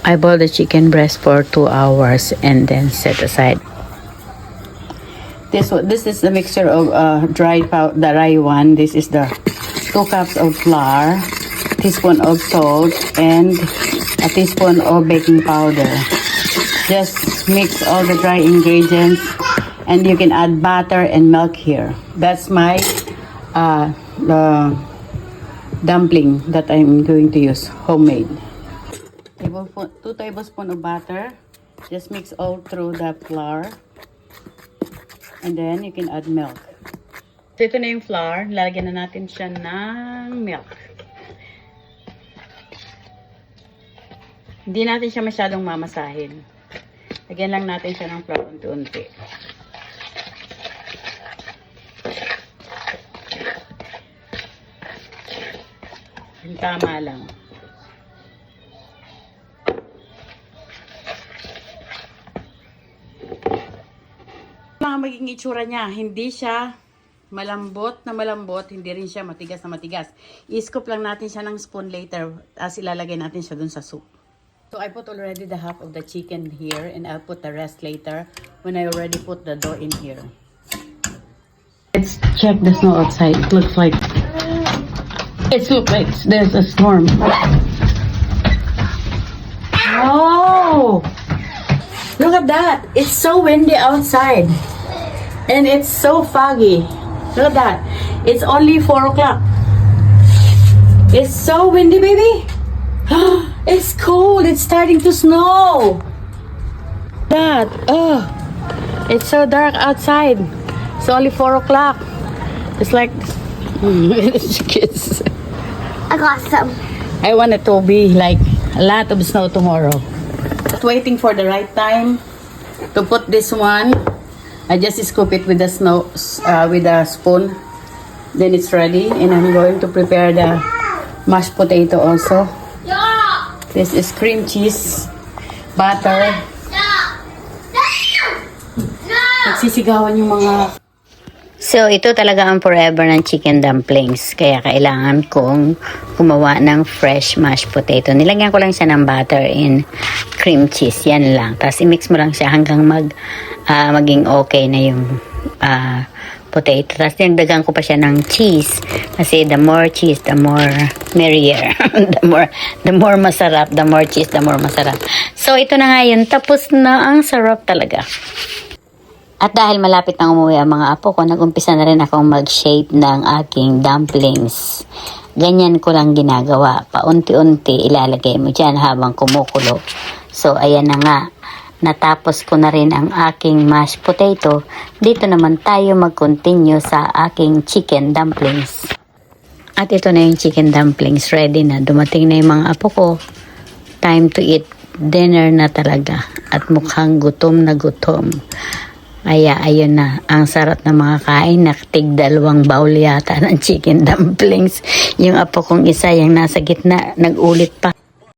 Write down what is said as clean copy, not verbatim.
I boil the chicken breast for 2 hours and then set aside. This is the mixture of the rye one. This is the 2 cups of flour, teaspoon of salt, and a teaspoon of baking powder. Just mix all the dry ingredients, and you can add butter and milk here. That's my the dumpling that I'm going to use, homemade. 2 tablespoons of butter. Just mix all through the flour. And then, you can add milk. So, ito na yung flour. Lalagyan na natin siya ng milk. Hindi natin siya masyadong mamasahin. Lagyan lang natin siya ng flour unti-unti. Yung tama lang. Magiging itsura niya, hindi siya malambot na malambot, hindi rin siya matigas na matigas. I-scoop lang natin siya ng spoon later as ilalagay natin siya dun sa soup. So I put already the half of the chicken here and I'll put the rest later when I already put the dough in here. Let's check the snow outside. It looks like there's a storm. Oh! Look at that! It's so windy outside. And it's so foggy. Look at that. It's only 4 o'clock. It's so windy, baby. It's cold. It's starting to snow. That. Oh. It's so dark outside. It's only 4 o'clock. It's like kids. I got some. I want it to be like a lot of snow tomorrow. Just waiting for the right time to put this one. I just scoop it with the with a spoon. Then it's ready, and I'm going to prepare the mashed potato also. This is cream cheese, butter. Nagsisigawan yung mga... So, ito talaga ang forever ng chicken dumplings. Kaya kailangan kong gumawa ng fresh mashed potato. Nilagyan ko lang siya ng butter and cream cheese. Yan lang. Tapos i-mix mo lang siya hanggang maging okay na yung potato. Tapos nagdagan ko pa siya ng cheese. Kasi the more cheese, the more merrier. the more masarap. The more cheese, the more masarap. So, ito na nga yun. Tapos na, ang sarap talaga. At dahil malapit na umuwi ang mga apo ko, nag-umpisa na rin akong mag-shape ng aking dumplings. Ganyan ko lang ginagawa. Paunti-unti ilalagay mo dyan habang kumukulo. So, ayan na nga. Natapos ko na rin ang aking mashed potato. Dito naman tayo mag-continue sa aking chicken dumplings. At ito na yung chicken dumplings. Ready na. Dumating na yung mga apo ko. Time to eat dinner na talaga. At mukhang gutom na gutom. Ayun na. Ang sarap ng mga kain. Naktig 2 bowl yata ng chicken dumplings. Yung apo kong isa, yung nasa gitna, nag-ulit pa.